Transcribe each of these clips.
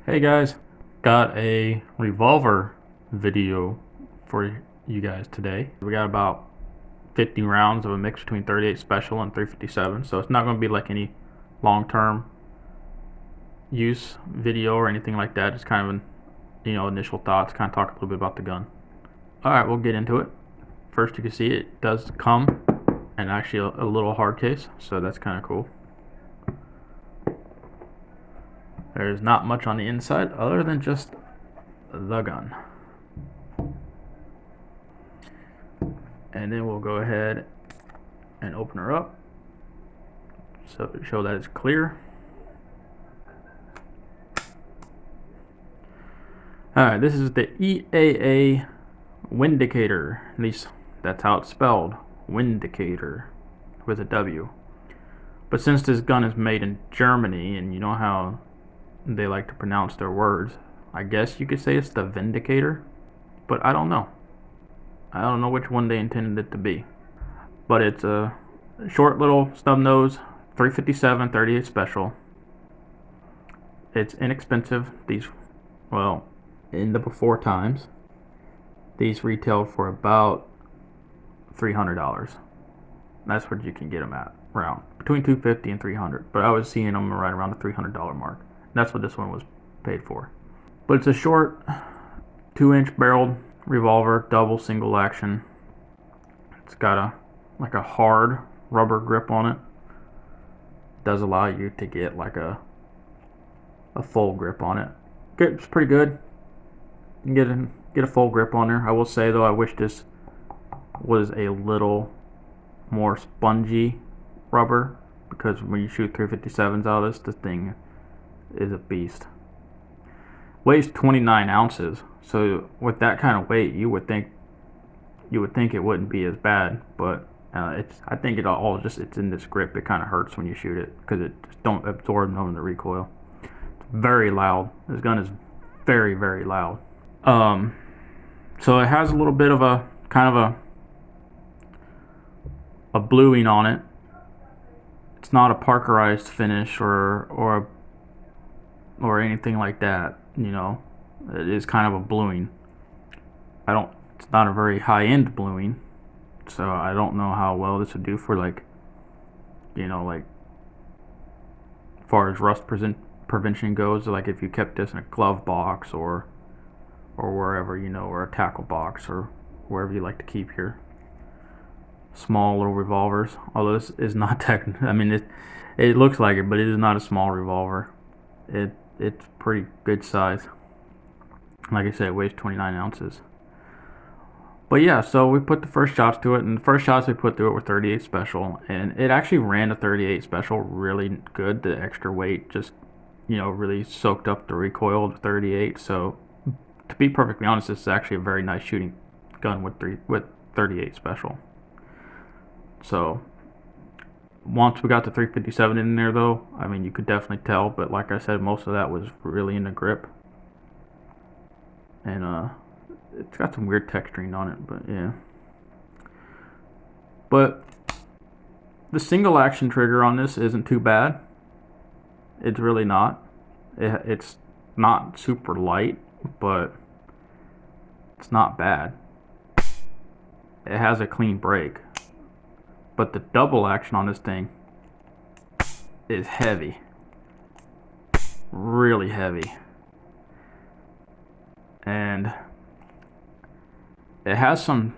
Hey guys, got a revolver video for you guys today. We got about 50 rounds of a mix between 38 special and 357, so it's not going to be like any long-term use video or anything like that. It's kind of an initial thoughts, kind of talk a little bit about the gun. Alright, we'll get into it. First, you can see it does come and actually a little hard case, so that's kind of cool. There's not much on the inside other than just the gun. And then we'll go ahead and open her up so to show that it's clear. Alright, this is the EAA Windicator. At least that's how it's spelled. Windicator with a W. But since this gun is made in Germany, and you know how they like to pronounce their words, I guess you could say it's the Vindicator, but I don't know. I don't know which one they intended it to be. But it's a short little stub nose 357 38 special. It's inexpensive. These, well, in the before times, these retailed for about $300. That's what you can get them at, around between $250 and $300. But I was seeing them right around the $300 mark. That's what this one was paid for. But it's a short 2-inch barreled revolver, double single action. It's got a hard rubber grip on it. Does allow you to get like a full grip on it. It's pretty good. You can get a full grip on there. I will say though, I wish this was a little more spongy rubber, because when you shoot 357s out of this thing is a beast. Weighs 29 ounces, so with that kind of weight, you would think it wouldn't be as bad, but I think it's in this grip. It kind of hurts when you shoot it because it just don't absorb none of the recoil. It's very loud. This gun is very, very loud. So it has a little bit of a kind of a bluing on it. It's not a parkerized finish or anything like that. It is kind of a bluing. It's not a very high-end bluing, so I don't know how well this would do for like as far as rust prevention goes, like if you kept this in a glove box or wherever, or a tackle box or wherever you like to keep your small little revolvers. Although this is not technical. I mean, it looks like it, but it is not a small revolver. It's pretty good size. Like I said, it weighs 29 ounces. But yeah, so we put the first shots to it, and the first shots we put through it were 38 special, and it actually ran a 38 special really good. The extra weight just, really soaked up the recoil of the 38. So to be perfectly honest, this is actually a very nice shooting gun with 38 special. So once we got the 357 in there though, I mean, you could definitely tell, but like I said, most of that was really in the grip. And it's got some weird texturing on it, but yeah. But the single action trigger on this isn't too bad. It's really not. It's not super light, but it's not bad. It has a clean break. But the double action on this thing is heavy. Really heavy. And it has some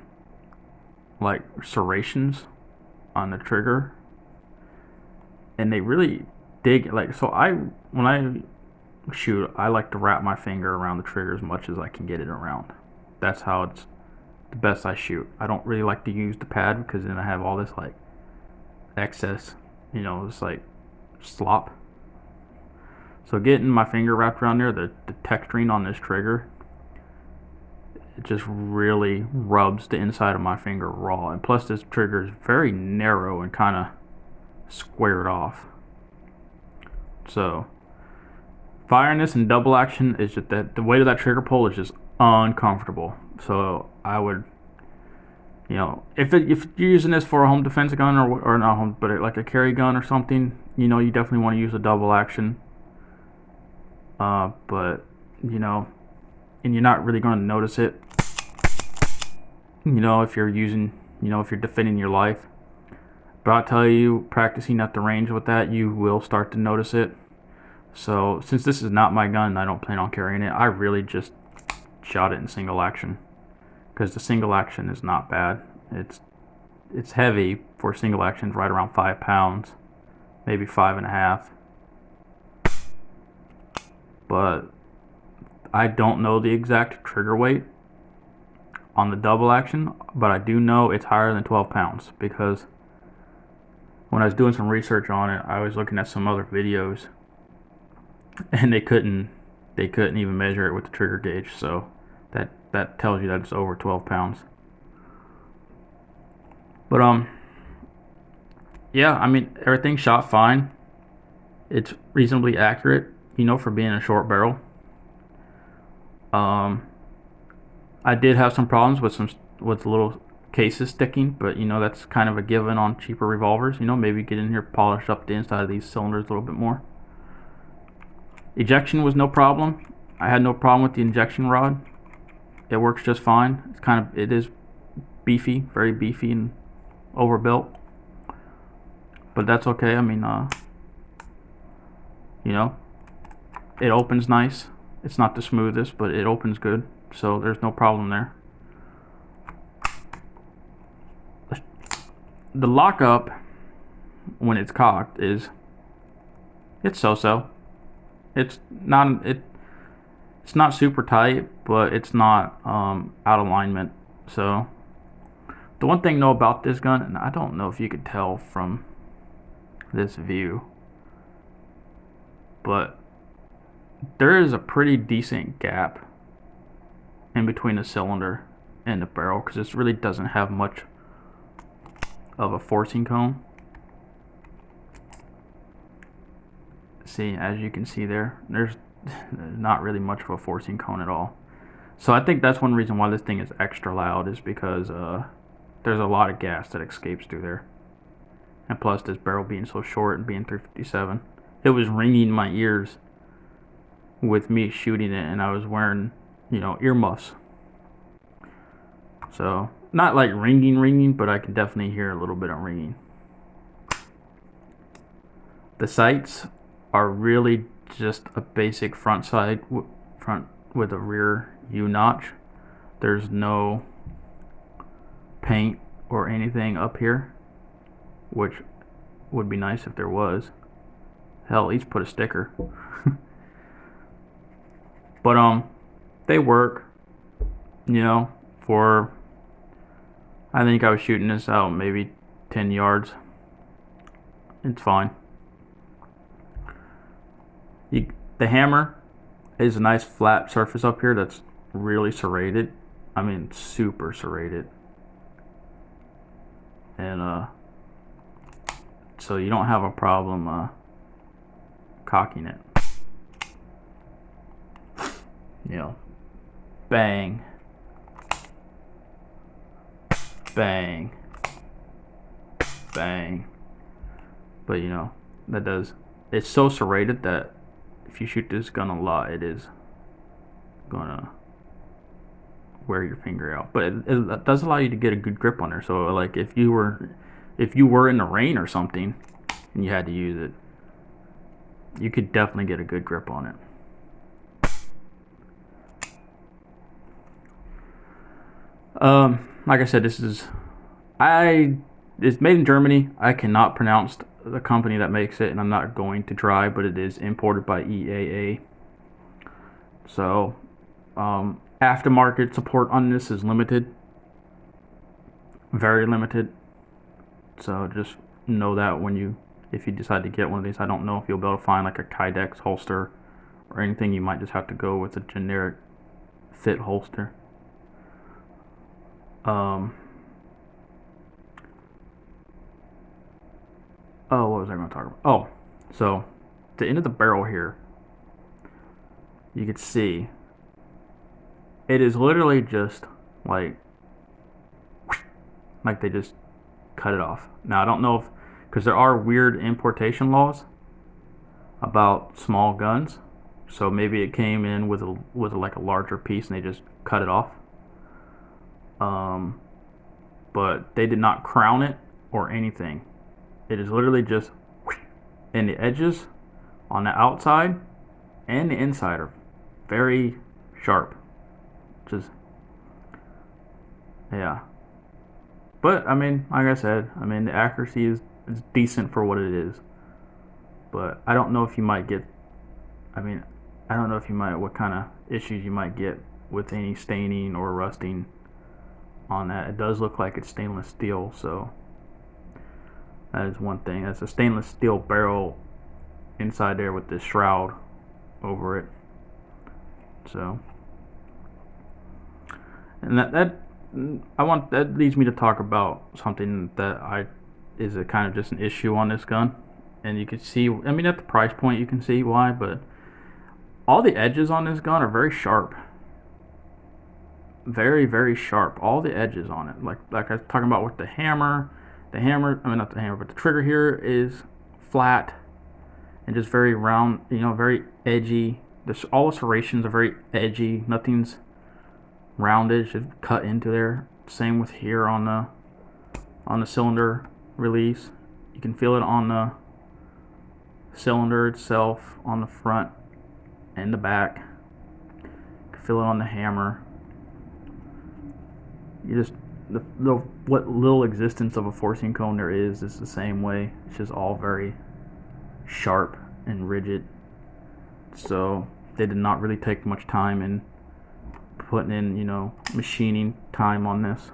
like serrations on the trigger. And they really dig, so when I shoot, I like to wrap my finger around the trigger as much as I can get it around. That's how it's the best I shoot. I don't really like to use the pad because then I have all this like excess, this like slop. So getting my finger wrapped around there, the texturing on this trigger, it just really rubs the inside of my finger raw. And plus this trigger is very narrow and kind of squared off. So firing this in double action is just that the weight of that trigger pull is just uncomfortable. So I would, if you're using this for a home defense gun or not home, but like a carry gun or something, you definitely want to use a double action. But you know, and you're not really going to notice it. You know, if you're using, if you're defending your life. But I'll tell you, practicing at the range with that, you will start to notice it. So since this is not my gun, I don't plan on carrying it. I really just shot it in single action, because the single action is not bad. It's heavy for single action, right around 5 pounds, maybe 5.5. But I don't know the exact trigger weight on the double action, but I do know it's higher than 12 pounds, because when I was doing some research on it, I was looking at some other videos, and they couldn't even measure it with the trigger gauge. So that tells you that it's over 12 pounds. But yeah, I mean, everything shot fine. It's reasonably accurate, for being a short barrel. I did have some problems with little cases sticking, but that's kind of a given on cheaper revolvers. Maybe get in here, polish up the inside of these cylinders a little bit more. Ejection was no problem. I had no problem with the injection rod. It works just fine. It is beefy, very beefy and overbuilt, but that's okay. I mean, it opens nice. It's not the smoothest, but it opens good, so there's no problem there. The lockup when it's cocked it's so-so. It's not super tight, but it's not out of alignment. So the one thing though about this gun, and I don't know if you could tell from this view, but there is a pretty decent gap in between the cylinder and the barrel, because this really doesn't have much of a forcing cone. See, as you can see there's not really much of a forcing cone at all. So I think that's one reason why this thing is extra loud, is because there's a lot of gas that escapes through there. And plus, this barrel being so short and being 357, it was ringing my ears with me shooting it, and I was wearing, earmuffs. So not like ringing, but I can definitely hear a little bit of ringing. The sights are really just a basic front with a rear U-notch. There's no paint or anything up here, which would be nice if there was. Hell, at least put a sticker. But they work, for, I think I was shooting this out maybe 10 yards. It's fine. The hammer is a nice flat surface up here that's really serrated. I mean, super serrated. And so you don't have a problem cocking it. Bang, bang, bang. But it's so serrated that if you shoot this gun a lot, it is gonna wear your finger out. But it does allow you to get a good grip on there. So like if you were in the rain or something and you had to use it, you could definitely get a good grip on it. Like I said, it's made in Germany. I cannot pronounce the company that makes it, and I'm not going to try, but it is imported by EAA. So, aftermarket support on this is limited. Very limited. So just know that if you decide to get one of these. I don't know if you'll be able to find like a Kydex holster or anything. You might just have to go with a generic fit holster. Oh, what was I going to talk about? Oh, so the end of the barrel here, you can see it is literally just like they just cut it off. Now I don't know because there are weird importation laws about small guns, So maybe it came in with like a larger piece and they just cut it off. But they did not crown it or anything. It is literally just, and the edges on the outside and the inside are very sharp. Just, yeah. But I mean, like I said, I mean the accuracy is decent for what it is. But I don't know if you might get, I mean, I don't know if you might, what kind of issues you might get with any staining or rusting on that. It does look like it's stainless steel, so that is one thing. That's a stainless steel barrel inside there with this shroud over it. So, and that leads me to talk about something that is a kind of just an issue on this gun. And you can see, I mean, at the price point you can see why, but all the edges on this gun are very sharp. Very, very sharp. All the edges on it. Like I was talking about with the hammer, I mean not the hammer, but the trigger here is flat and just very round, you know, very edgy. All the serrations are very edgy. Nothing's rounded, just cut into there. Same with here on the cylinder release. You can feel it on the cylinder itself, on the front and the back. You can feel it on the hammer. You just, what little existence of a forcing cone there is the same way. It's just all very sharp and rigid. So they did not really take much time in putting in, you know, machining time on this.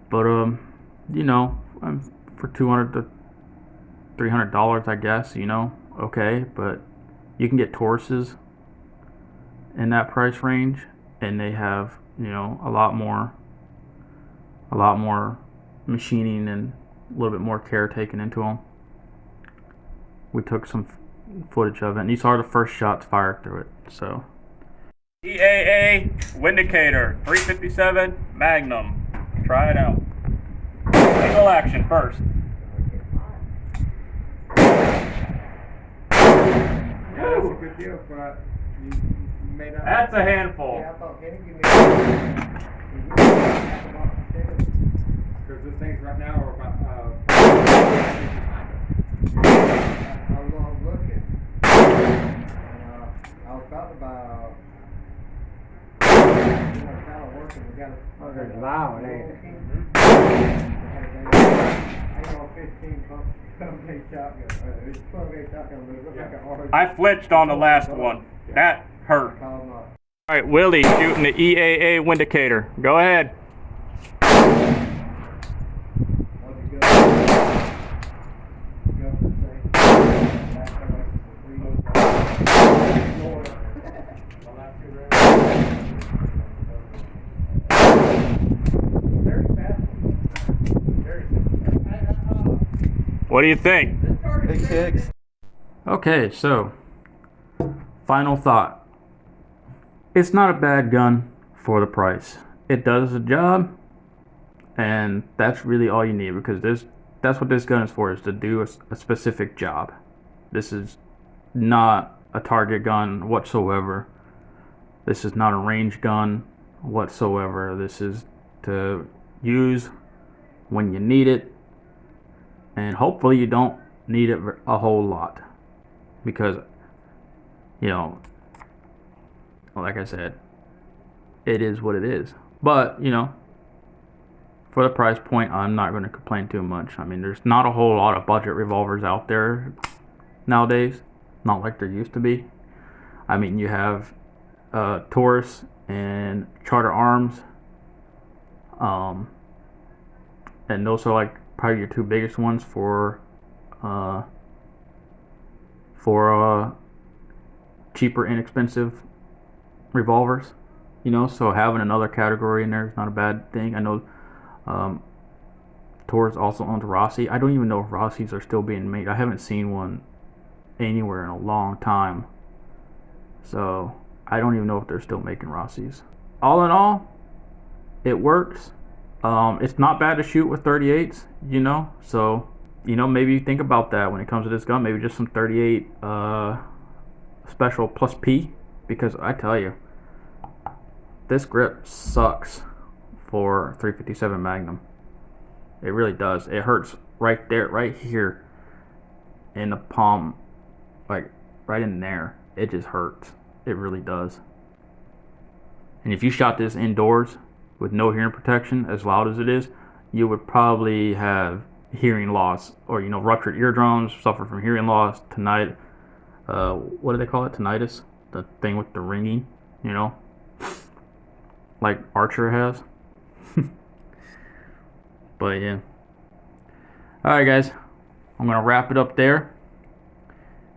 But you know, for $200 to $300, I guess, you know, okay. But you can get Tauruses in that price range, and they have, you know, a lot more machining and a little bit more care taken into them. We took some footage of it, and these are the first shots fired through it. So EAA Windicator 357 Magnum. Try it out. Single action first. That's a good deal, but you made up. That's a handful. Yeah, I thought Kenny give me because those things right now are about how long looking. And I was about to buy kind of working. We got a there's loud, I got 15 company shotgun. It's 12-gauge shotgun, but it looks like an orange. I flinched on the last one. That hurt. Alright, Willie shooting the EAA Windicator. Go ahead. What do you think? Big six. Okay, so final thought. It's not a bad gun for the price. It does the job, and that's really all you need, because that's what this gun is for, is to do a specific job. This is not a target gun whatsoever. This is not a range gun whatsoever. This is to use when you need it, and hopefully you don't need it a whole lot, because, you know, like I said, it is what it is. But, you know, for the price point, I'm not going to complain too much. I mean, there's not a whole lot of budget revolvers out there nowadays, not like there used to be. I mean, you have Taurus and Charter Arms, and those are like probably your two biggest ones for cheaper, inexpensive revolvers. You know, so having another category in there is not a bad thing. I know Taurus also owns Rossi. I don't even know if Rossis are still being made. I haven't seen one anywhere in a long time, so I don't even know if they're still making Rossis. All in all, it works. It's not bad to shoot with 38s, you know, so, you know, maybe think about that when it comes to this gun. Maybe just some 38 special plus P, because I tell you, this grip sucks for 357 Magnum. It really does. It hurts right there, right here in the palm, like right in there. It just hurts. It really does. And if you shot this indoors with no hearing protection, as loud as it is, you would probably have hearing loss, or ruptured eardrums, suffer from hearing loss, tonight. What do they call it? Tinnitus, the thing with the ringing, like Archer has. But yeah. Alright guys, I'm gonna wrap it up there.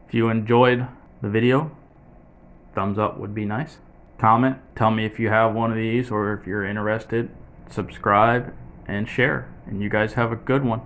If you enjoyed the video, thumbs up would be nice. Comment, tell me if you have one of these or if you're interested. Subscribe and share. And you guys have a good one.